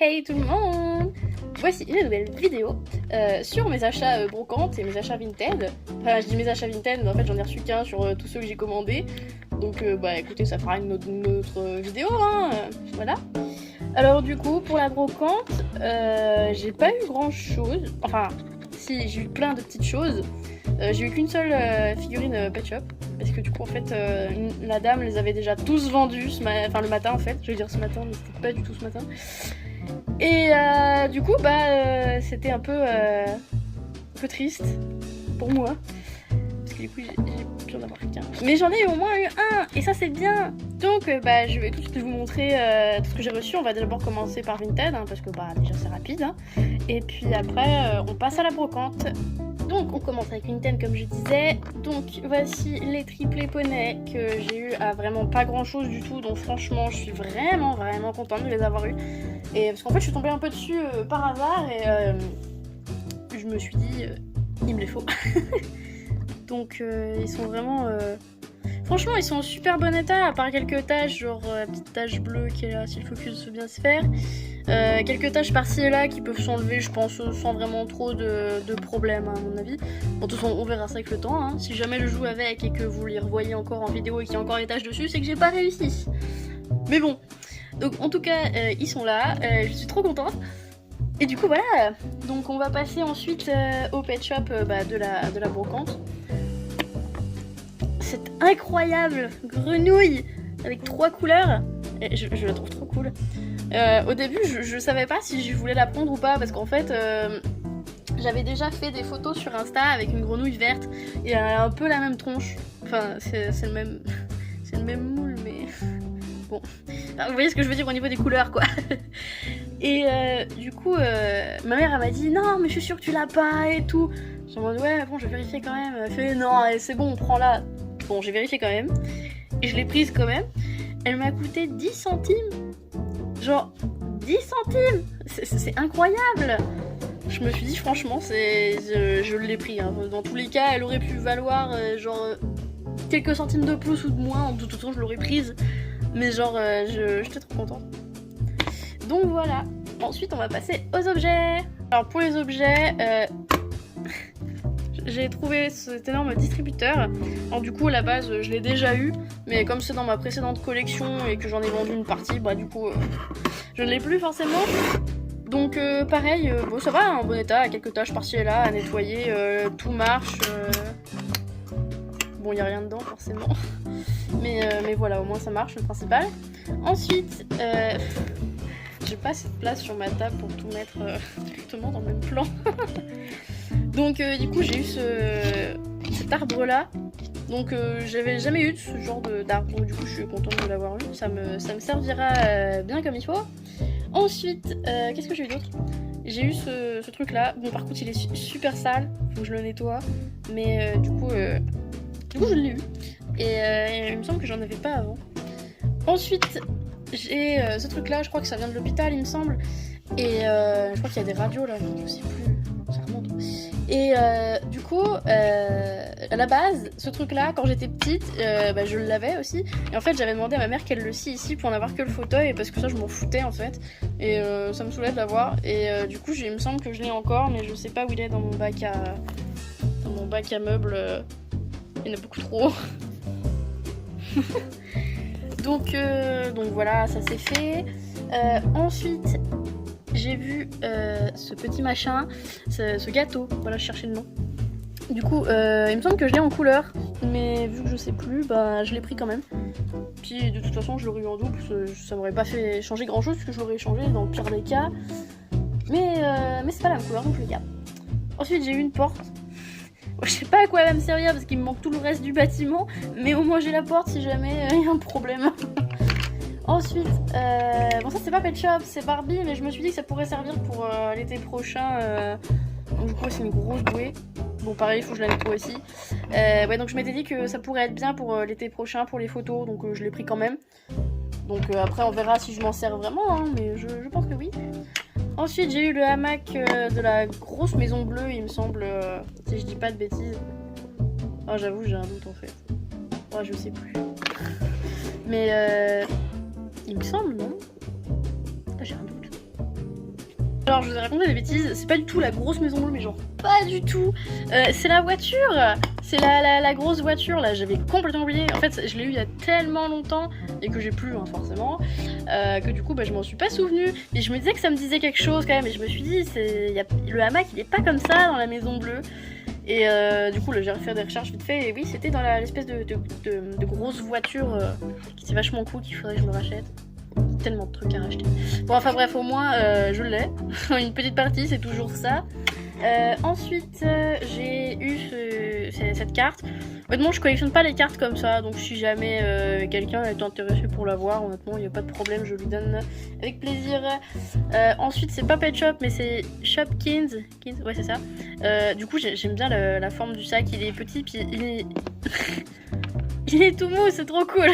Hey tout le monde! Voici une nouvelle vidéo sur mes achats brocantes et mes achats Vinted. Enfin, je dis mes achats Vinted, mais en fait j'en ai reçu qu'un sur tous ceux que j'ai commandés. Donc bah écoutez, ça fera une autre vidéo, hein, voilà. Alors du coup, pour la brocante, j'ai pas eu grand chose. Enfin, si, j'ai eu plein de petites choses. J'ai eu qu'une seule figurine Pet Shop. Parce que du coup, en fait, la dame les avait déjà tous vendus le matin en fait. Je vais dire ce matin, mais c'était pas du tout ce matin. Et du coup, bah, c'était un peu triste pour moi. Parce que du coup, j'ai pu en avoir qu'un. Mais j'en ai au moins eu un, et ça c'est bien. Donc, bah, je vais tout de suite vous montrer tout ce que j'ai reçu. On va d'abord commencer par Vinted, hein, parce que bah, déjà c'est rapide. Hein. Et puis après, on passe à la brocante. Donc on commence avec Vinted comme je disais. Donc voici les triplés poneys que j'ai eu à vraiment pas grand chose du tout. Donc franchement je suis vraiment contente de les avoir eu. Et parce qu'en fait je suis tombée un peu dessus par hasard et je me suis dit il me les faut. Donc ils sont vraiment... Franchement ils sont en super bon état, à part quelques taches, genre la petite tache bleue qui est là si le focus veut bien se faire. Quelques taches par-ci et là qui peuvent s'enlever, je pense, sans vraiment trop de problèmes à mon avis. Bon, de toute façon, on verra ça avec le temps. Hein. Si jamais je joue avec et que vous les revoyez encore en vidéo et qu'il y a encore des taches dessus, c'est que j'ai pas réussi. Mais bon, donc en tout cas, ils sont là. Je suis trop contente. Et du coup, voilà. Donc on va passer ensuite au pet shop de la brocante. Cette incroyable grenouille avec 3 couleurs. Et je la trouve trop cool. Au début, je savais pas si je voulais la prendre ou pas, parce qu'en fait, j'avais déjà fait des photos sur Insta avec une grenouille verte, et elle a un peu la même tronche. Enfin, c'est le même moule, mais bon. Enfin, vous voyez ce que je veux dire au niveau des couleurs, quoi. Et du coup, ma mère, elle m'a dit non, mais je suis sûre que tu l'as pas et tout. J'ai dit ouais, bon, je vais vérifier quand même. Elle fait non, c'est bon, prends-la. Bon, j'ai vérifié quand même, et je l'ai prise quand même. Elle m'a coûté 10 centimes. Genre 10 centimes. C'est incroyable. Je me suis dit franchement, je l'ai pris. Hein. Dans tous les cas, elle aurait pu valoir quelques centimes de plus ou de moins. De toute façon, je l'aurais prise. Mais genre, j'étais trop contente. Donc voilà. Ensuite, on va passer aux objets. Alors pour les objets... j'ai trouvé cet énorme distributeur. Alors du coup à la base je l'ai déjà eu, mais comme c'est dans ma précédente collection et que j'en ai vendu une partie, bah du coup je ne l'ai plus forcément. Donc pareil, bon ça va, en bon état, quelques taches par-ci et là à nettoyer, tout marche. Bon il n'y a rien dedans forcément, mais voilà, au moins ça marche, le principal. Ensuite, j'ai pas assez de place sur ma table pour tout mettre directement dans le même plan. Donc du coup j'ai eu cet arbre là. Donc j'avais jamais eu de ce genre d'arbre. Donc du coup je suis contente de l'avoir eu. Ça me servira bien comme il faut. Ensuite, qu'est-ce que j'ai eu d'autre? J'ai eu ce truc là. Bon par contre il est super sale. Faut que je le nettoie. Mais du coup je l'ai eu. Et il me semble que j'en avais pas avant. Ensuite j'ai ce truc là. Je crois que ça vient de l'hôpital il me semble. Et je crois qu'il y a des radios là. Je sais plus. Ça remonte. Et du coup, à la base, ce truc-là, quand j'étais petite, je l'avais aussi. Et en fait, j'avais demandé à ma mère qu'elle le scie ici pour en avoir que le fauteuil, parce que ça, je m'en foutais en fait. Et ça me saoulait de l'avoir. Et du coup, il me semble que je l'ai encore, mais je sais pas où il est dans mon bac à meubles. Il y en a beaucoup trop. donc voilà, ça c'est fait. Ensuite, j'ai vu ce petit machin, ce gâteau, voilà je cherchais le nom. Du coup il me semble que je l'ai en couleur, mais vu que je sais plus, bah je l'ai pris quand même. Puis de toute façon je l'aurais eu en double, ça m'aurait pas fait changer grand chose puisque je l'aurais changé dans le pire des cas. Mais c'est pas la même couleur donc je le garde. Ensuite j'ai eu une porte. Je sais pas à quoi elle va me servir parce qu'il me manque tout le reste du bâtiment, mais au moins j'ai la porte si jamais il y a un problème. Ensuite, bon ça c'est pas Pet Shop, c'est Barbie, mais je me suis dit que ça pourrait servir pour l'été prochain. Donc du coup c'est une grosse bouée. Bon pareil, il faut que je la nettoie aussi. Ouais, donc je m'étais dit que ça pourrait être bien pour l'été prochain, pour les photos, donc je l'ai pris quand même. Donc après on verra si je m'en sers vraiment, hein, mais je pense que oui. Ensuite j'ai eu le hamac de la grosse maison bleue, il me semble, si je dis pas de bêtises. Oh j'avoue j'ai un doute en fait. Oh je sais plus. Mais il me semble, non? J'ai un doute. genre je vous ai raconté des bêtises, c'est pas du tout la grosse maison bleue, mais genre pas du tout. C'est la voiture, c'est la grosse voiture là, j'avais complètement oublié. En fait je l'ai eu il y a tellement longtemps et que j'ai plus hein, forcément, que du coup bah, je m'en suis pas souvenu. Mais je me disais que ça me disait quelque chose quand même, et je me suis dit le hamac il est pas comme ça dans la maison bleue. Et du coup là j'ai fait des recherches vite fait, et oui c'était dans l'espèce de grosse voiture qui était vachement cool, qu'il faudrait que je me rachète. Tellement de trucs à racheter. Bon enfin bref, au moins je l'ai. Une petite partie, c'est toujours ça. Ensuite j'ai eu cette carte. Honnêtement je collectionne pas les cartes comme ça, donc si jamais quelqu'un est intéressé pour l'avoir, honnêtement il n'y a pas de problème, je lui donne avec plaisir. Ensuite c'est pas Pet Shop mais c'est Shopkins. Ouais c'est ça. Du coup j'aime bien la forme du sac, il est petit puis il est... il est tout mou, c'est trop cool.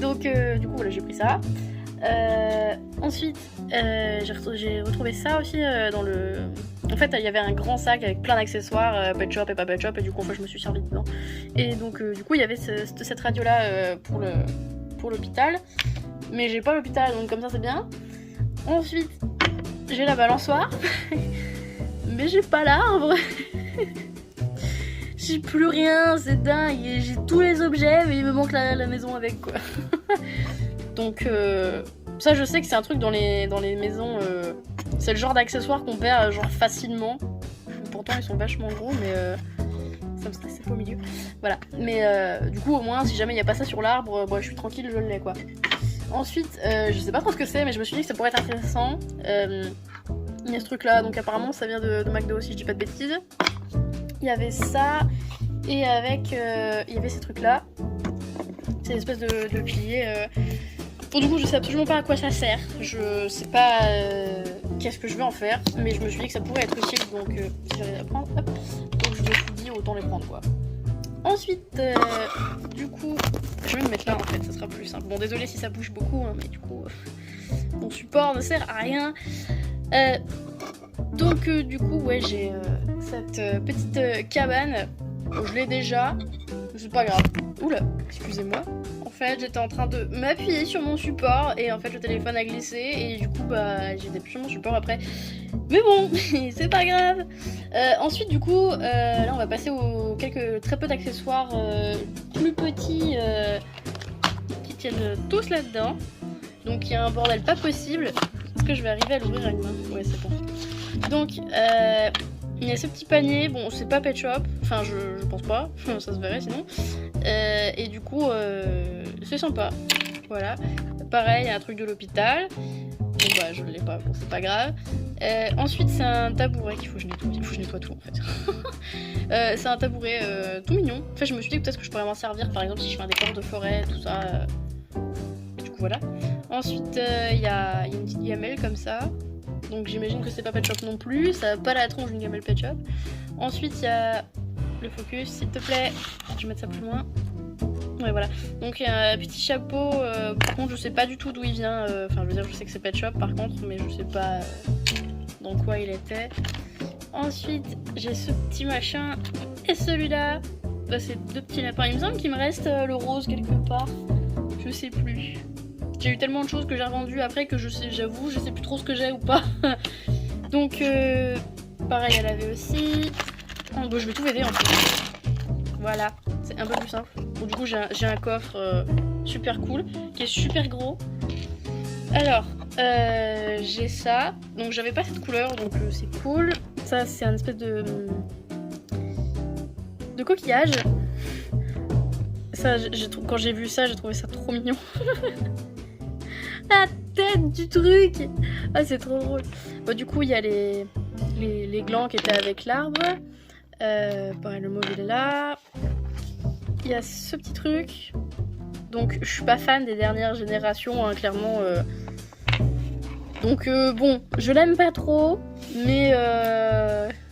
Donc du coup voilà, j'ai pris ça. Ensuite j'ai retrouvé ça aussi dans le... En fait il y avait un grand sac avec plein d'accessoires, Pet Shop et pas Pet Shop, et du coup en fait, je me suis servi dedans. Et donc du coup il y avait cette radio là pour l'hôpital. Mais j'ai pas l'hôpital, donc comme ça c'est bien. Ensuite j'ai la balançoire. Mais j'ai pas l'arbre. J'ai plus rien, c'est dingue. J'ai tous les objets, mais il me manque la maison avec quoi. Donc ça je sais que c'est un truc dans les maisons, c'est le genre d'accessoires qu'on perd genre facilement. Pourtant ils sont vachement gros, mais ça me stressait pas au milieu. Voilà, mais du coup au moins si jamais il n'y a pas ça sur l'arbre, bon, je suis tranquille, je l'ai quoi. Ensuite je sais pas trop ce que c'est, mais je me suis dit que ça pourrait être intéressant. Il y a ce truc là, donc apparemment ça vient de McDo si je dis pas de bêtises. Il y avait ça, et avec il y avait ces trucs là. C'est une espèce de pilier. Bon, du coup, je sais absolument pas à quoi ça sert. Je sais pas qu'est-ce que je vais en faire, mais je me suis dit que ça pourrait être utile, donc si j'allais la prendre, hop. Donc je me suis dit autant les prendre quoi. Ensuite, du coup, je vais me mettre là en fait, ça sera plus simple. Bon, désolé si ça bouge beaucoup, hein, mais du coup, mon support ne sert à rien. Donc du coup, ouais, j'ai cette petite cabane. Bon, je l'ai déjà, c'est pas grave. Oula, excusez-moi. En fait, j'étais en train de m'appuyer sur mon support et en fait le téléphone a glissé et du coup bah j'étais plus sur mon support après. Mais bon, c'est pas grave. Ensuite du coup, là on va passer aux très peu d'accessoires plus petits qui tiennent tous là-dedans. Donc il y a un bordel pas possible. Est-ce que je vais arriver à l'ouvrir à une main? Ouais, c'est bon. Donc il y a ce petit panier, bon c'est pas Pet Shop, enfin je pense pas, ça se verrait sinon. Et du coup c'est sympa, voilà. Pareil, il y a un truc de l'hôpital. Bon bah je l'ai pas, bon c'est pas grave. Ensuite c'est un tabouret qu'il faut que je nettoie, tout en fait. C'est un tabouret tout mignon. En fait je me suis dit que peut-être que je pourrais m'en servir par exemple si je fais un décor de forêt, tout ça. Du coup voilà. Ensuite il y a une petite gamelle comme ça. Donc j'imagine que c'est pas Pet Shop non plus, ça a pas la tronche d'une gamelle Pet Shop. Ensuite il y a le focus, s'il te plaît, je vais mettre ça plus loin. Ouais voilà, donc il y a un petit chapeau, par contre je sais pas du tout d'où il vient, enfin je veux dire je sais que c'est Pet Shop par contre, mais je sais pas dans quoi il était. Ensuite j'ai ce petit machin et celui-là, bah, c'est deux petits lapins, il me semble qu'il me reste le rose quelque part, je sais plus. J'ai eu tellement de choses que j'ai revendues après que j'avoue, je sais plus trop ce que j'ai ou pas. Donc, pareil, elle avait aussi. Oh, bon, je vais tout vider en fait. Voilà, c'est un peu plus simple. Bon, du coup, j'ai un coffre super cool, qui est super gros. Alors, j'ai ça. Donc, j'avais pas cette couleur, donc c'est cool. Ça, c'est un espèce de coquillage. Ça, quand j'ai vu ça, j'ai trouvé ça trop mignon. La tête du truc. Ah c'est trop drôle. Bon, du coup il y a les glands qui étaient avec l'arbre. Pareil le mauve il est là. Il y a ce petit truc. Donc je suis pas fan des dernières générations hein, clairement. Donc bon je l'aime pas trop. Mais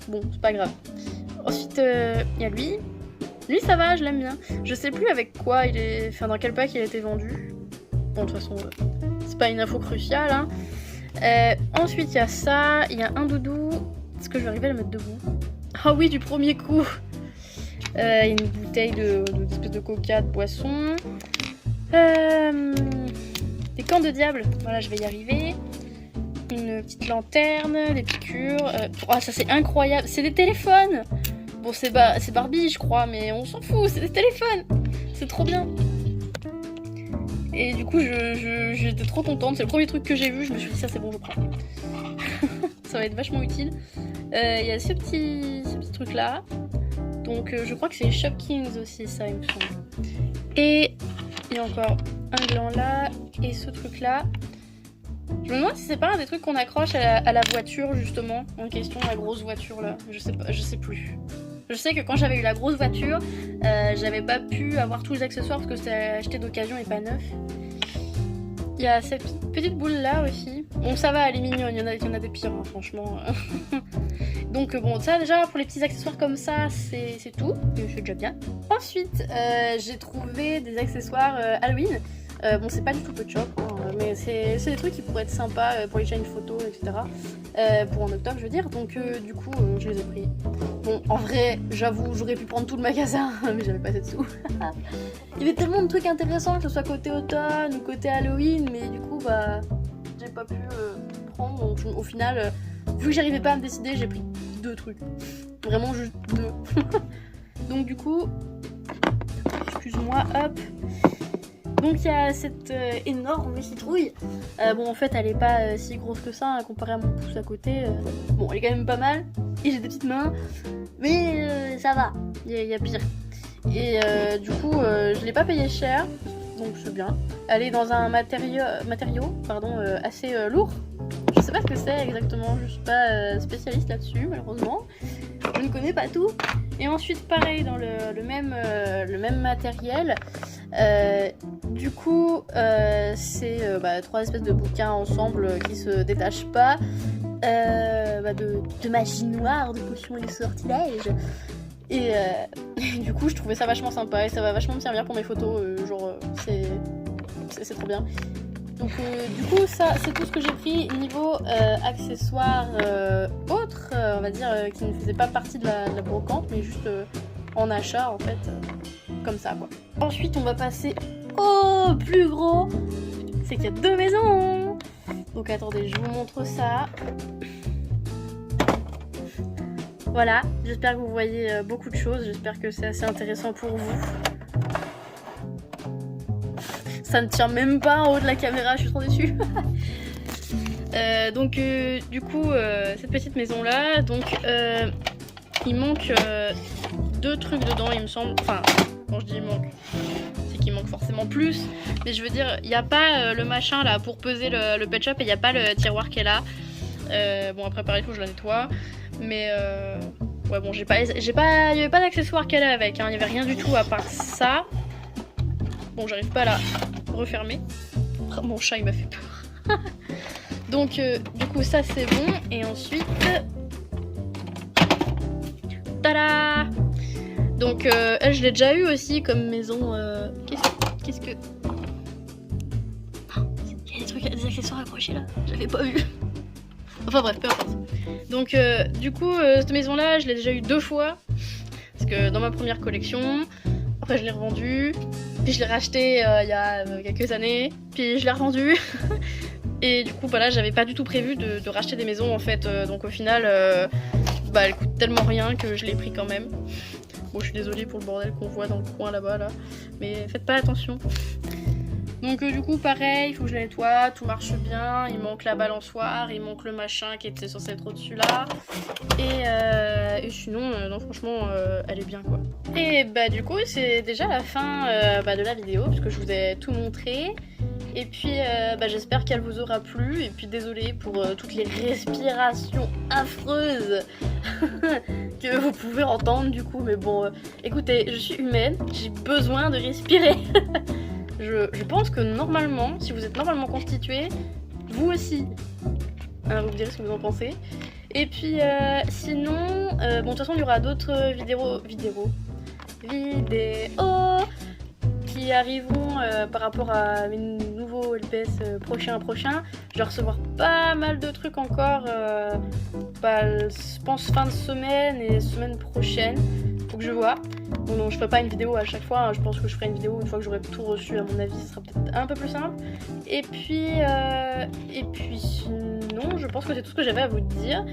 bon c'est pas grave. Ensuite il y a lui. Lui ça va, je l'aime bien. Je sais plus avec quoi il est. Enfin dans quel pack il a été vendu. Bon de toute façon c'est pas une info cruciale hein. Ensuite il y a ça, il y a un doudou. Est-ce que je vais arriver à le mettre debout? Ah oui du premier coup. Il y a une bouteille d'espèce de coca, de boisson. Des camps de diable, voilà je vais y arriver. une petite lanterne, des piqûres. Oh, ça c'est incroyable, c'est des téléphones. Bon, c'est Barbie, je crois, mais on s'en fout, c'est des téléphones. C'est trop bien. Et du coup, j'étais trop contente. C'est le premier truc que j'ai vu. Je me suis dit, ça c'est bon, je prends. Ça va être vachement utile. Il y a ce petit truc là. Donc, je crois que c'est Shopkins aussi, ça, il me semble. Et il y a encore un gland là. Et ce truc là. Je me demande si c'est pas un des trucs qu'on accroche à la voiture, justement, en question, la grosse voiture là. Je sais pas, je sais plus. Je sais que quand j'avais eu la grosse voiture, j'avais pas pu avoir tous les accessoires parce que c'était acheté d'occasion et pas neuf. Il y a cette petite boule là aussi. Bon, ça va, elle est mignonne, il y en a des pires, hein, franchement. Donc bon, ça déjà pour les petits accessoires comme ça, c'est tout, c'est déjà bien. Ensuite, j'ai trouvé des accessoires Halloween. Bon, c'est pas du tout peu de shop, hein, mais c'est des trucs qui pourraient être sympas pour les chaînes photos, etc. Pour en octobre, je veux dire. Donc, du coup, je les ai pris. Bon, en vrai, j'avoue, j'aurais pu prendre tout le magasin, mais j'avais pas assez de sous. Il y avait tellement de trucs intéressants, que ce soit côté automne ou côté Halloween, mais du coup, bah, j'ai pas pu prendre. Donc, au final, vu que j'arrivais pas à me décider, j'ai pris 2 trucs. Vraiment juste 2. Donc, du coup, excuse-moi, hop. Donc il y a cette énorme citrouille. Bon, en fait, elle est pas si grosse que ça, hein, comparée à mon pouce à côté. Bon, elle est quand même pas mal. Et j'ai des petites mains. Mais ça va, il y a pire. Et du coup, je l'ai pas payé cher. Donc c'est bien. Elle est dans un matériau assez lourd. Je sais pas ce que c'est exactement. Je suis pas spécialiste là-dessus, malheureusement. Je ne connais pas tout. Et ensuite, pareil, dans le même matériel. Du coup, c'est 3 espèces de bouquins ensemble qui se détachent pas. De magie noire, de potions et de sortilèges. Et du coup, je trouvais ça vachement sympa et ça va vachement me servir pour mes photos. C'est trop bien. Donc du coup, ça c'est tout ce que j'ai pris niveau accessoires autres, on va dire, qui ne faisaient pas partie de la brocante, mais juste en achat en fait, comme ça quoi. Ensuite, on va passer au plus gros, c'est qu'il y a 2 maisons. Donc attendez, je vous montre ça. Voilà, j'espère que vous voyez beaucoup de choses, j'espère que c'est assez intéressant pour vous. Ça ne tient même pas en haut de la caméra, je suis trop déçue. Donc du coup, cette petite maison là, donc il manque 2 trucs dedans, il me semble. Enfin, quand je dis il manque, c'est qu'il manque forcément plus. Mais je veux dire, il n'y a pas le machin là pour peser le pet shop et il n'y a pas le tiroir qui est là. Bon, après pareil, il faut que je la nettoie. Mais ouais, bon, il n'y avait pas d'accessoires qu'elle a avec, hein. Il n'y avait rien du tout à part ça. Bon, j'arrive pas à la refermer. Oh, mon chat, il m'a fait peur. Donc, du coup, ça c'est bon. Et ensuite, tada! Donc, elle, je l'ai déjà eu aussi comme maison. Qu'est-ce que. Il y a des trucs, des accessoires accrochés là. J'avais pas vu. Enfin bref, peu importe. Donc, du coup, cette maison-là, je l'ai déjà eu 2 fois. Parce que dans ma première collection, après je l'ai revendue. Puis je l'ai racheté il y a quelques années. Puis je l'ai revendue. Et du coup, là, j'avais pas du tout prévu de racheter des maisons en fait. Donc au final, elle coûte tellement rien que je l'ai pris quand même. Bon, je suis désolée pour le bordel qu'on voit dans le coin là-bas là. Mais faites pas attention. Donc du coup pareil, il faut que je la nettoie, tout marche bien, il manque la balançoire, il manque le machin qui était censé être au-dessus là. Et sinon, non franchement, elle est bien quoi. Et bah du coup c'est déjà la fin de la vidéo, parce que je vous ai tout montré. Et puis j'espère qu'elle vous aura plu, et puis désolée pour toutes les respirations affreuses que vous pouvez entendre du coup. Mais bon, écoutez, je suis humaine, j'ai besoin de respirer. Je pense que normalement, si vous êtes normalement constitué, vous aussi, hein, vous me direz ce que vous en pensez. Et puis sinon, bon de toute façon il y aura d'autres vidéos qui arriveront par rapport à mes nouveaux LPS prochains. Je vais recevoir pas mal de trucs encore, je pense fin de semaine et semaine prochaine. Faut que je vois. Bon, non, je ferai pas une vidéo à chaque fois, hein. Je pense que je ferai une vidéo une fois que j'aurai tout reçu, à mon avis, ce sera peut-être un peu plus simple. Et puis sinon, sinon, je pense que c'est tout ce que j'avais à vous dire.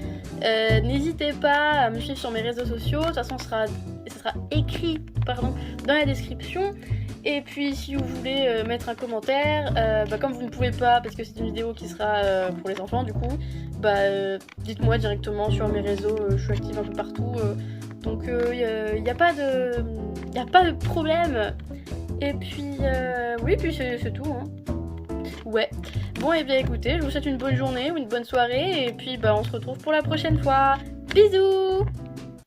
N'hésitez pas à me suivre sur mes réseaux sociaux. De toute façon, ça sera écrit dans la description. Et puis, si vous voulez mettre un commentaire, comme vous ne pouvez pas, parce que c'est une vidéo qui sera pour les enfants, du coup, dites-moi directement sur mes réseaux. Je suis active un peu partout. Donc, il n'y a pas de problème. Et puis, oui, puis c'est tout, hein. Ouais. Bon, et bien écoutez, je vous souhaite une bonne journée ou une bonne soirée, et puis on se retrouve pour la prochaine fois. Bisous!